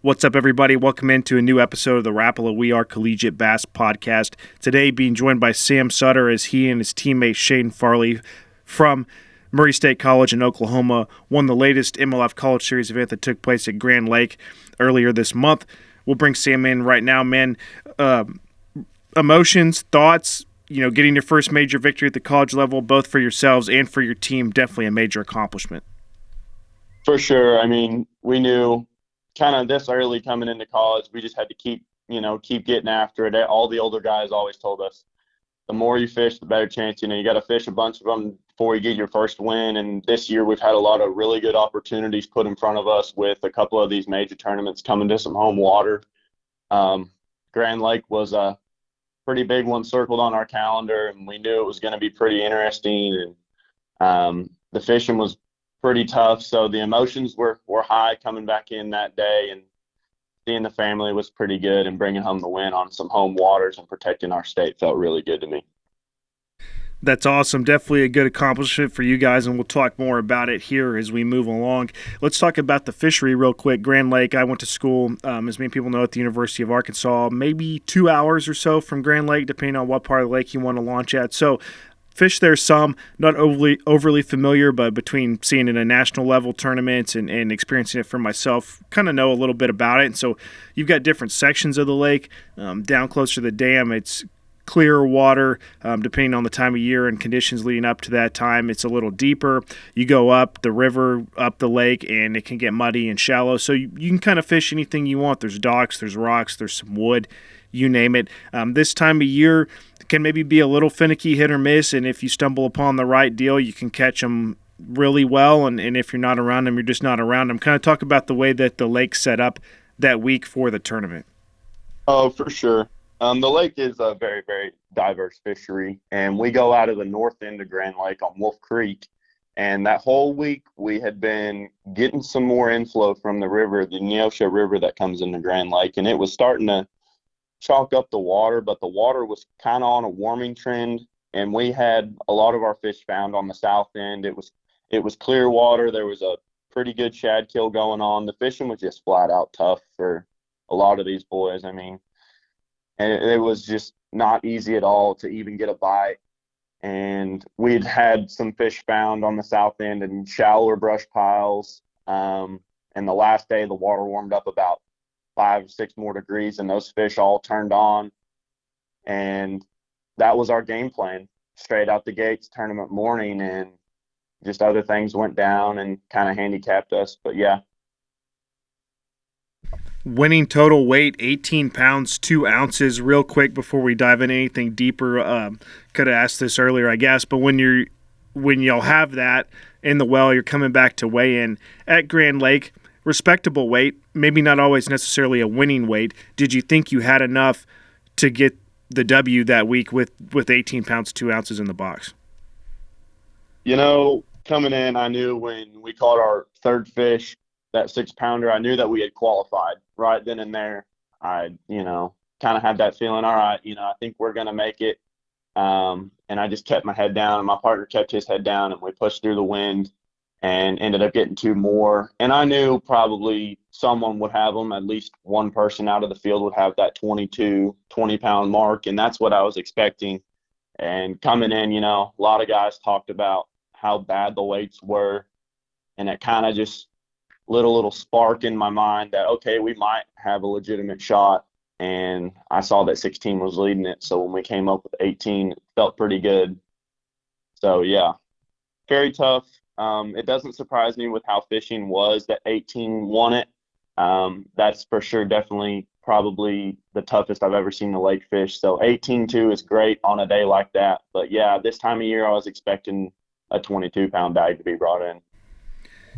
What's up, everybody? Welcome into a new episode of the Rapala We Are Collegiate Bass Podcast. Today, being joined by Sam Sutter as he and his teammate Shaden Farley from Murray State College in Oklahoma won the latest MLF College Series event that took place at Grand Lake earlier this month. We'll bring Sam in right now, man. Emotions, thoughts, getting your first major victory at the college level, both for yourselves and for your team, definitely a major accomplishment. For sure. I mean, we knew kind of this early coming into college, we just had to keep getting after it. All the older guys always told us, the more you fish, the better chance. You got to fish a bunch of them before you get your first win. And this year we've had a lot of really good opportunities put in front of us with a couple of these major tournaments coming to some home water. Grand Lake was a pretty big one circled on our calendar, and we knew it was going to be pretty interesting. And the fishing was pretty tough, so the emotions were high coming back in that day, and seeing the family was pretty good, and bringing home the win on some home waters and protecting our state felt really good to me. That's awesome. Definitely a good accomplishment for you guys, and we'll talk more about it here as we move along. Let's talk about the fishery real quick. Grand Lake, I went to school, as many people know, at the University of Arkansas, maybe 2 hours or so from Grand Lake, depending on what part of the lake you want to launch at. So fish there some, not overly familiar, but between seeing it in a national level tournaments and experiencing it for myself, kind of know a little bit about it. And so you've got different sections of the lake. Down closer to the dam, it's clearer water, depending on the time of year and conditions leading up to that time. It's a little deeper. You go up the river, up the lake, and it can get muddy and shallow. So you can kind of fish anything you want. There's docks, there's rocks, there's some wood, you name it. This time of year can maybe be a little finicky, hit or miss, and if you stumble upon the right deal, you can catch them really well, and if you're not around them, you're just not around them. Kind of talk about the way that the lake's set up that week for the tournament. Oh, for sure. The lake is a very, very diverse fishery, and we go out of the north end of Grand Lake on Wolf Creek, and that whole week we had been getting some more inflow from the river, the Neosho River that comes into Grand Lake, and it was starting to chalk up the water, but the water was kind of on a warming trend, and we had a lot of our fish found on the south end. It was clear water. There was a pretty good shad kill going on. The fishing was just flat out tough for a lot of these boys. I mean, and it was just not easy at all to even get a bite. And we'd had some fish found on the south end in shallower brush piles. And the last day, the water warmed up about 5 or 6 more degrees, and those fish all turned on. And that was our game plan straight out the gates tournament morning, and just other things went down and kind of handicapped us. But yeah. Winning total weight, 18 pounds, 2 ounces. Real quick before we dive into anything deeper, could have asked this earlier, I guess, but when y'all have that in the well, you're coming back to weigh in at Grand Lake, respectable weight, maybe not always necessarily a winning weight. Did you think you had enough to get the W that week with 18 pounds, 2 ounces in the box? Coming in, I knew when we caught our third fish, that 6-pounder, I knew that we had qualified right then and there. I, kind of had that feeling, all right, I think we're going to make it. And I just kept my head down, and my partner kept his head down, and we pushed through the wind and ended up getting 2 more. And I knew probably someone would have them. At least one person out of the field would have that 20-pound mark, and that's what I was expecting. And coming in, a lot of guys talked about how bad the weights were, and it kind of just lit a little spark in my mind that, okay, we might have a legitimate shot. And I saw that 16 was leading it, so when we came up with 18, it felt pretty good. So, yeah, very tough. It doesn't surprise me with how fishing was that 18 won it. That's for sure definitely probably the toughest I've ever seen the lake fish. So 18-2 is great on a day like that. But, yeah, this time of year I was expecting a 22-pound bag to be brought in.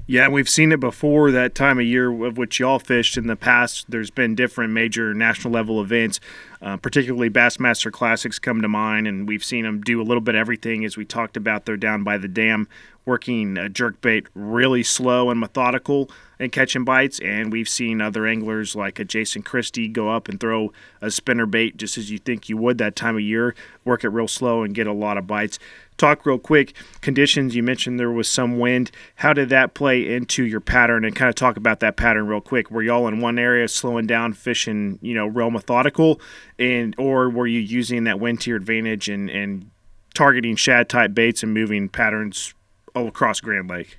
Yeah, we've seen it before that time of year of which y'all fished in the past. There's been different major national level events. particularly Bassmaster Classics come to mind, and we've seen them do a little bit of everything. As we talked about, they're down by the dam working jerkbait really slow and methodical and catching bites, and we've seen other anglers like a Jason Christie go up and throw a spinner bait just as you think you would that time of year, work it real slow and get a lot of bites. Talk real quick, conditions, you mentioned there was some wind. How did that play into your pattern, and kind of talk about that pattern real quick? Were y'all in one area slowing down, fishing, real methodical, or were you using that wind to your advantage and targeting shad type baits and moving patterns all across Grand Lake?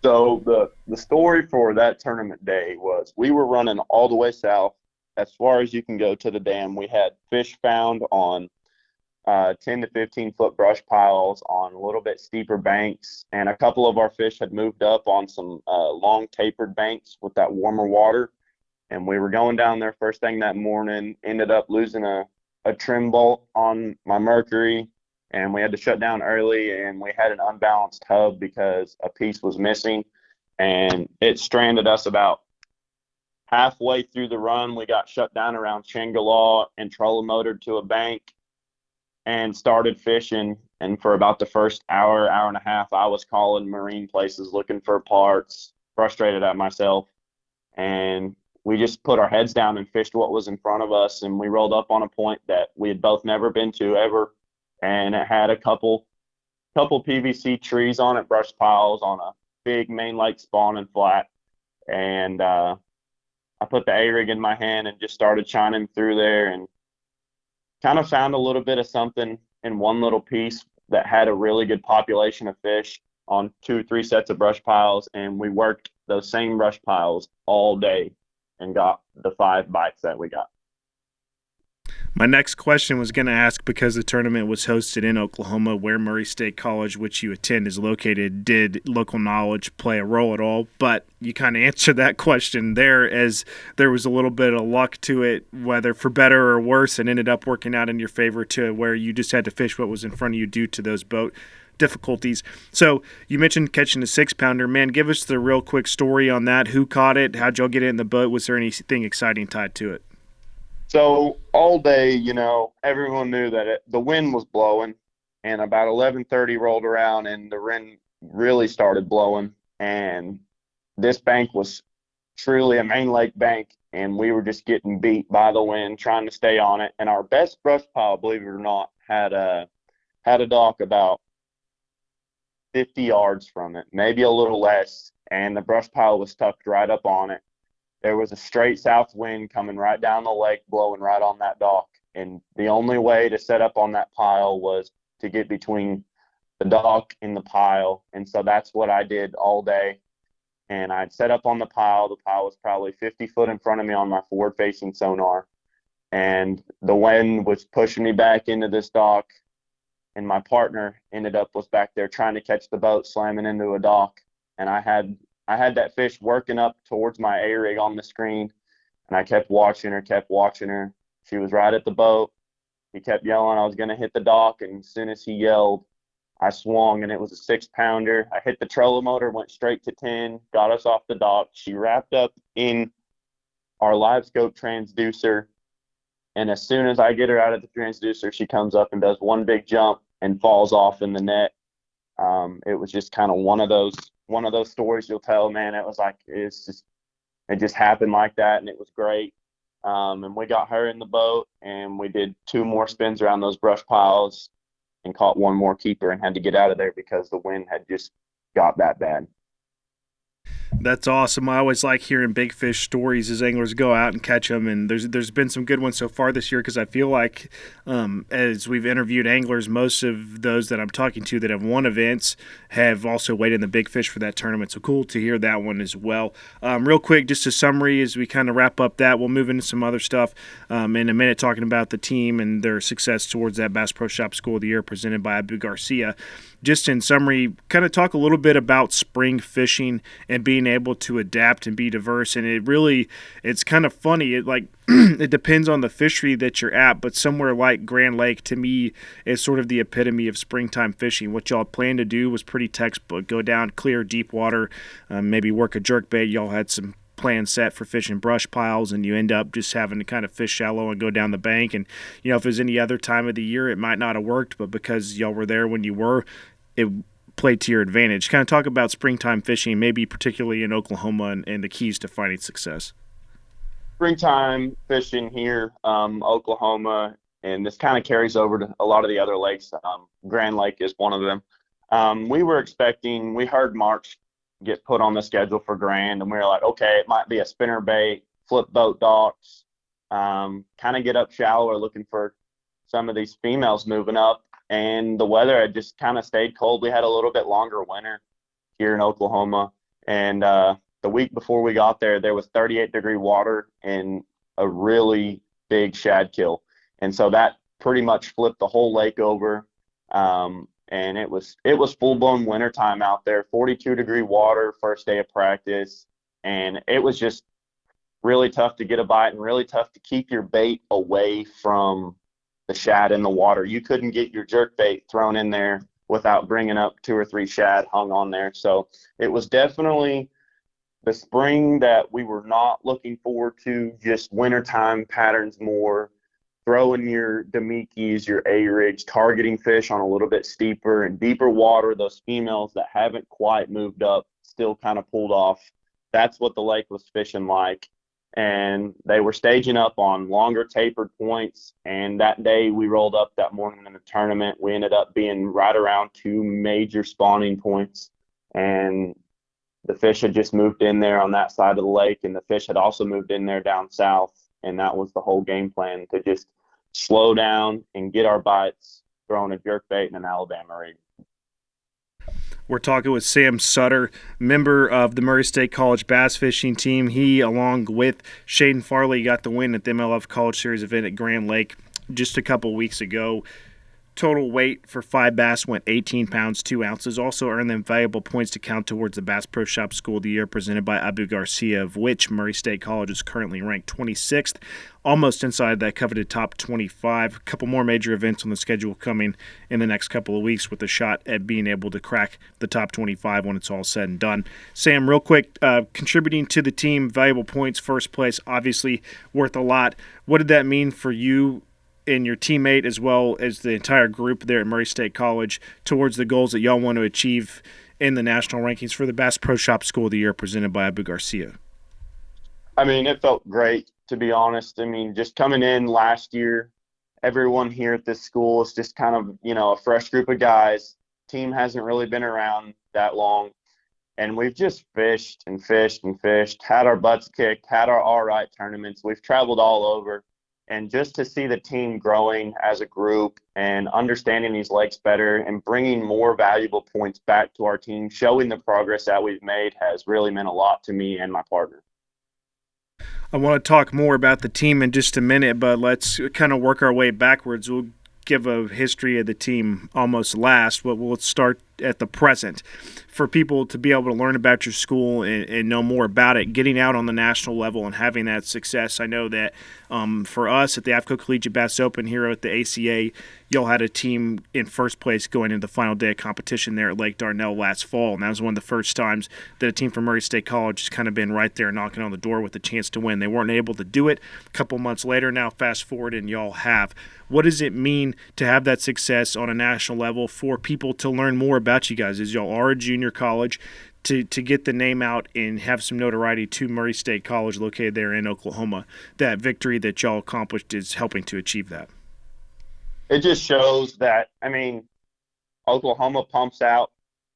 So the story for that tournament day was we were running all the way south as far as you can go to the dam. We had fish found on 10 to 15 foot brush piles on a little bit steeper banks, and a couple of our fish had moved up on some long tapered banks with that warmer water. And we were going down there first thing that morning, ended up losing a trim bolt on my Mercury, and we had to shut down early, and we had an unbalanced hub because a piece was missing, and it stranded us about halfway through the run. We got shut down around Chingalaw and trolling motored to a bank and started fishing. And for about the first hour and a half, I was calling marine places looking for parts, frustrated at myself. And we just put our heads down and fished what was in front of us. And we rolled up on a point that we had both never been to ever. And it had a couple PVC trees on it, brush piles on a big main lake spawning flat. And I put the A-rig in my hand and just started shining through there, and kind of found a little bit of something in one little piece that had a really good population of fish on 2 or 3 sets of brush piles. And we worked those same brush piles all day and got the 5 bites that we got. My next question was going to ask, because the tournament was hosted in Oklahoma, where Murray State College, which you attend, is located, did local knowledge play a role at all? But you kind of answered that question there, as there was a little bit of luck to it, whether for better or worse, and ended up working out in your favor to where you just had to fish what was in front of you due to those boat difficulties. So you mentioned catching a 6-pounder. Man, give us the real quick story on that. Who caught it? How'd y'all get it in the boat? Was there anything exciting tied to it? So all day, everyone knew that the wind was blowing, and about 11:30 rolled around and the wind really started blowing. And this bank was truly a main lake bank, and we were just getting beat by the wind, trying to stay on it. And our best brush pile, believe it or not, had a dock about 50 yards from it, maybe a little less, and the brush pile was tucked right up on it. There was a straight south wind coming right down the lake, blowing right on that dock. And the only way to set up on that pile was to get between the dock and the pile. And so that's what I did all day. And I'd set up on the pile. The pile was probably 50 foot in front of me on my forward-facing sonar. And the wind was pushing me back into this dock. And my partner was back there trying to catch the boat, slamming into a dock. And I had that fish working up towards my A-rig on the screen, and I kept watching her. She was right at the boat. He kept yelling I was going to hit the dock, and as soon as he yelled, I swung, and it was a 6-pounder. I hit the trolling motor, went straight to 10, got us off the dock. She wrapped up in our live scope transducer, and as soon as I get her out of the transducer, she comes up and does one big jump and falls off in the net. It was just kind of one of those stories you'll tell, man. It was like, it just happened like that, and it was great. And we got her in the boat, and we did 2 more spins around those brush piles and caught 1 more keeper and had to get out of there because the wind had just got that bad. That's awesome. I always like hearing big fish stories as anglers go out and catch them, and there's been some good ones so far this year, because I feel like as we've interviewed anglers, most of those that I'm talking to that have won events have also weighed in the big fish for that tournament. So cool to hear that one as well. Real quick, just a summary as we kind of wrap up that. We'll move into some other stuff in a minute, talking about the team and their success towards that Bass Pro Shop School of the Year presented by Abu Garcia. Just in summary, kind of talk a little bit about spring fishing and being able to adapt and be diverse. And it's kind of funny. It depends on the fishery that you're at, but somewhere like Grand Lake, to me, is sort of the epitome of springtime fishing. What y'all planned to do was pretty textbook. Go down, clear, deep water, maybe work a jerkbait. Y'all had some plan set for fishing brush piles, and you end up just having to kind of fish shallow and go down the bank. And, if it was any other time of the year, it might not have worked, but because y'all were there when you were, it played to your advantage. Kind of talk about springtime fishing, maybe particularly in Oklahoma, and the keys to finding success. Springtime fishing here, Oklahoma, and this kind of carries over to a lot of the other lakes. Grand Lake is one of them. We heard March get put on the schedule for Grand, and we were like, okay, it might be a spinner bait, flip boat docks, kind of get up shallower looking for some of these females moving up. And the weather had just kind of stayed cold. We had a little bit longer winter here in Oklahoma. And the week before we got there, there was 38-degree water and a really big shad kill. And so that pretty much flipped the whole lake over. And it was full-blown wintertime out there, 42-degree water first day of practice. And it was just really tough to get a bite and really tough to keep your bait away from the shad in the water. You couldn't get your jerk bait thrown in there without bringing up 2 or 3 shad hung on there. So it was definitely the spring that we were not looking forward to, just wintertime patterns more, throwing your Demikis, your A-rigs, targeting fish on a little bit steeper and deeper water. Those females that haven't quite moved up still kind of pulled off. That's what the lake was fishing like. And they were staging up on longer tapered points. And that day we rolled up that morning in the tournament. We ended up being right around 2 major spawning points. And the fish had just moved in there on that side of the lake, and the fish had also moved in there down south. And that was the whole game plan, to just slow down and get our bites throwing a jerkbait and an Alabama rig. We're talking with Sam Sutter, member of the Murray State College bass fishing team. He, along with Shaden Farley, got the win at the MLF College Series event at Grand Lake just a couple weeks ago. Total weight for 5 bass went 18 pounds, 2 ounces. Also earned them valuable points to count towards the Bass Pro Shop School of the Year presented by Abu Garcia, of which Murray State College is currently ranked 26th, almost inside that coveted top 25. A couple more major events on the schedule coming in the next couple of weeks with a shot at being able to crack the top 25 when it's all said and done. Sam, real quick, contributing to the team, valuable points, first place, obviously worth a lot. What did that mean for you and your teammate, as well as the entire group there at Murray State College, towards the goals that y'all want to achieve in the national rankings for the Bass Pro Shop School of the Year presented by Abu Garcia? I mean, it felt great, to be honest. I mean, just coming in last year, everyone here at this school is just kind of, a fresh group of guys. Team hasn't really been around that long. And we've just fished and fished and fished, had our butts kicked, had our all right tournaments. We've traveled all over. And just to see the team growing as a group and understanding these lakes better and bringing more valuable points back to our team, showing the progress that we've made, has really meant a lot to me and my partner. I want to talk more about the team in just a minute, but let's kind of work our way backwards. We'll give a history of the team almost last, but we'll start at the present. For people to be able to learn about your school and know more about it, getting out on the national level and having that success. I know that for us at the AFCO Collegiate Bass Open here at the ACA, y'all had a team in first place going into the final day of competition there at Lake Darnell last fall, and that was one of the first times that a team from Murray State College has kind of been right there knocking on the door with a chance to win. They weren't able to do it. A couple months later, now fast forward, and y'all have. What does it mean to have that success on a national level for people to learn more about you guys as y'all are a junior college, to get the name out and have some notoriety to Murray State College located there in Oklahoma? That victory that y'all accomplished is helping to achieve that. It just shows that, Oklahoma pumps out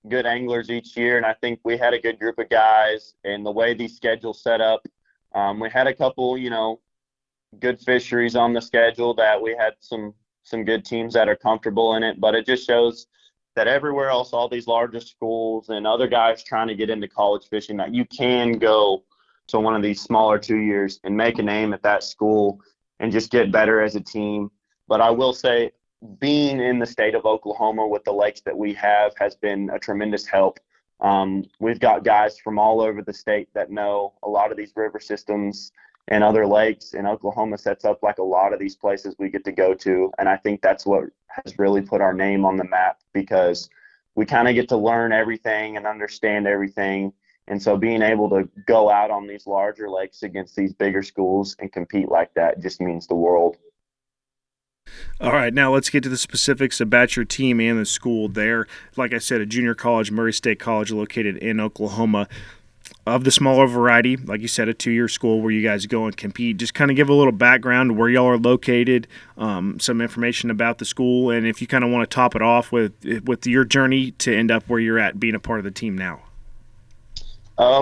good anglers each year, and I think we had a good group of guys, and the way these schedules set up, we had a couple, good fisheries on the schedule that we had some good teams that are comfortable in it, but it just shows that everywhere else, all these larger schools and other guys trying to get into college fishing, that you can go to one of these smaller 2 years and make a name at that school and just get better as a team. But I will say, being in the state of Oklahoma with the lakes that we have has been a tremendous help. We've got guys from all over the state that know a lot of these river systems and other lakes, and Oklahoma sets up like a lot of these places we get to go to. And I think that's what has really put our name on the map, because we kind of get to learn everything and understand everything And so being able to go out on these larger lakes against these bigger schools and compete like that just means the world. All right, now let's get to the specifics about your team and the school there. Like I said, a junior college, Murray State College, located in Oklahoma. Of the smaller variety, like you said, a 2-year school where you guys go and compete. Just kind of give a little background where y'all are located, some information about the school, and if you kind of want to top it off with your journey to end up where you're at, being a part of the team now.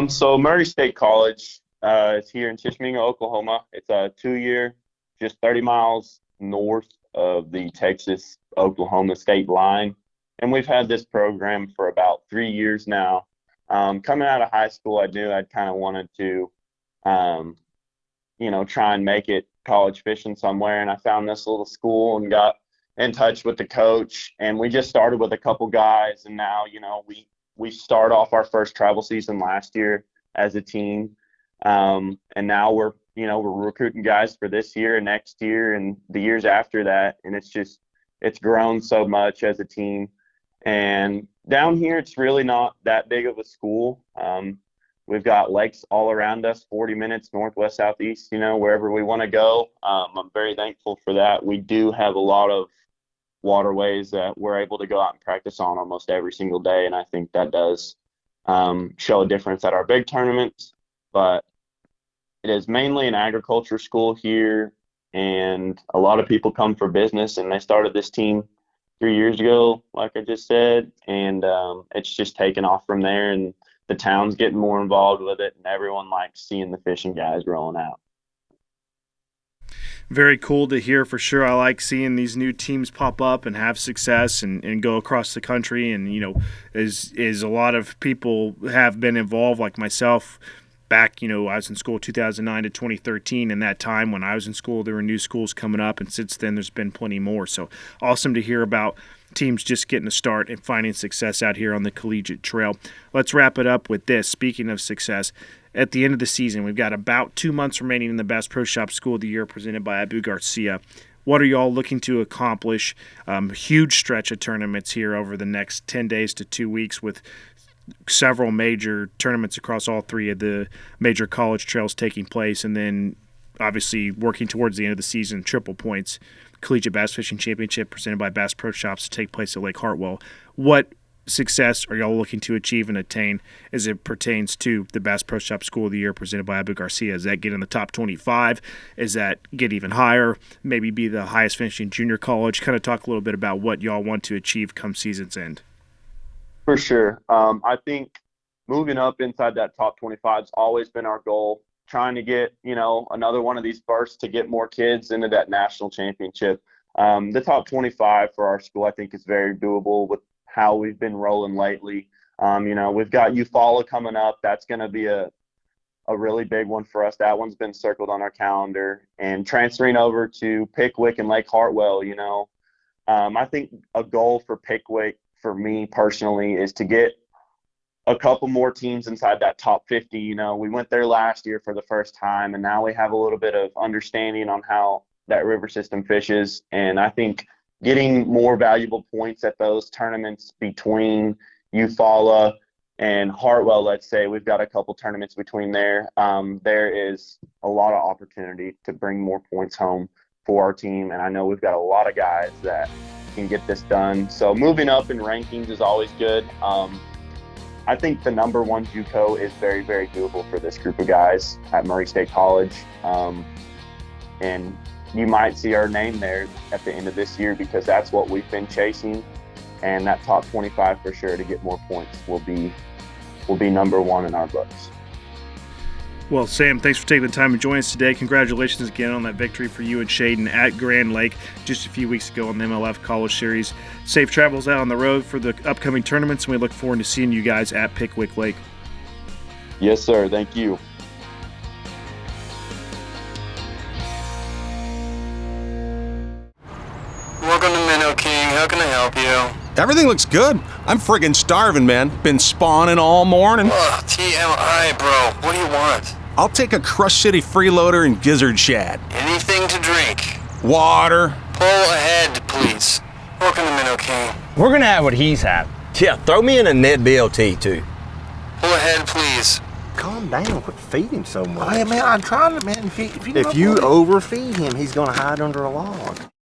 So Murray State College is here in Tishomingo, Oklahoma. It's a 2-year, just 30 miles north of the Texas-Oklahoma state line. And we've had this program for about 3 years now. Coming out of high school, I knew I'd kind of wanted to, try and make it college fishing somewhere. And I found this little school and got in touch with the coach. And we just started with a couple guys. And now, we start off our first travel season last year as a team. And now we're recruiting guys for this year and next year and the years after that. And it's grown so much as a team. And down here, it's really not that big of a school. We've got lakes all around us, 40 minutes northwest, southeast, wherever we want to go. I'm very thankful for that. We do have a lot of waterways that we're able to go out and practice on almost every single day, and I think that does show a difference at our big tournaments. But it is mainly an agriculture school here, and a lot of people come for business, and they started this team 3 years ago, like I just said, and it's just taken off from there, and the town's getting more involved with it, and everyone likes seeing the fishing guys rolling out. Very cool to hear for sure. I like seeing these new teams pop up and have success and go across the country, and as a lot of people have been involved, like myself. Back, I was in school 2009 to 2013, and that time when I was in school, there were new schools coming up, and since then there's been plenty more. So awesome to hear about teams just getting a start and finding success out here on the collegiate trail. Let's wrap it up with this. Speaking of success, at the end of the season, we've got about 2 months remaining in the Bass Pro Shop School of the Year presented by Abu Garcia. What are y'all looking to accomplish? Huge stretch of tournaments here over the next 10 days to 2 weeks with several major tournaments across all 3 of the major college trails taking place, and then obviously working towards the end of the season, Triple Points Collegiate Bass Fishing Championship presented by Bass Pro Shops to take place at Lake Hartwell. What success are y'all looking to achieve and attain as it pertains to the Bass Pro Shop School of the Year presented by Abu Garcia? Is that get in the top 25? Is that get even higher? Maybe be the highest finishing junior college? Kind of talk a little bit about what y'all want to achieve come season's end. For sure. I think moving up inside that top 25 has always been our goal. Trying to get, another one of these bursts to get more kids into that national championship. The top 25 for our school, I think, is very doable with how we've been rolling lately. We've got Eufaula coming up. That's going to be a really big one for us. That one's been circled on our calendar. And transferring over to Pickwick and Lake Hartwell, I think a goal for Pickwick for me personally is to get a couple more teams inside that top 50. We went there last year for the first time, and now we have a little bit of understanding on how that river system fishes. And I think getting more valuable points at those tournaments between Eufaula and Hartwell, let's say, we've got a couple tournaments between there. There is a lot of opportunity to bring more points home for our team, and I know we've got a lot of guys that can get this done. So moving up in rankings is always good. I think the number 1 JUCO is very, very doable for this group of guys at Murray State College. And you might see our name there at the end of this year because that's what we've been chasing. And that top 25 for sure to get more points will be number 1 in our books. Well, Sam, thanks for taking the time to join us today. Congratulations again on that victory for you and Shaden at Grand Lake just a few weeks ago on the MLF College Series. Safe travels out on the road for the upcoming tournaments, and we look forward to seeing you guys at Pickwick Lake. Yes, sir. Thank you. Welcome to Minnow King. How can I help you? Everything looks good. I'm friggin' starving, man. Been spawning all morning. Ugh, TMI, bro. What do you want? I'll take a Crush City freeloader and gizzard shad. Anything to drink? Water. Pull ahead, please. Welcome to Minnow King. We're gonna have what he's had. Yeah, throw me in a net BLT too. Pull ahead, please. calm down. Quit feeding him so much. Oh, yeah, man, I'm trying to, man. If you overfeed him, he's gonna hide under a log.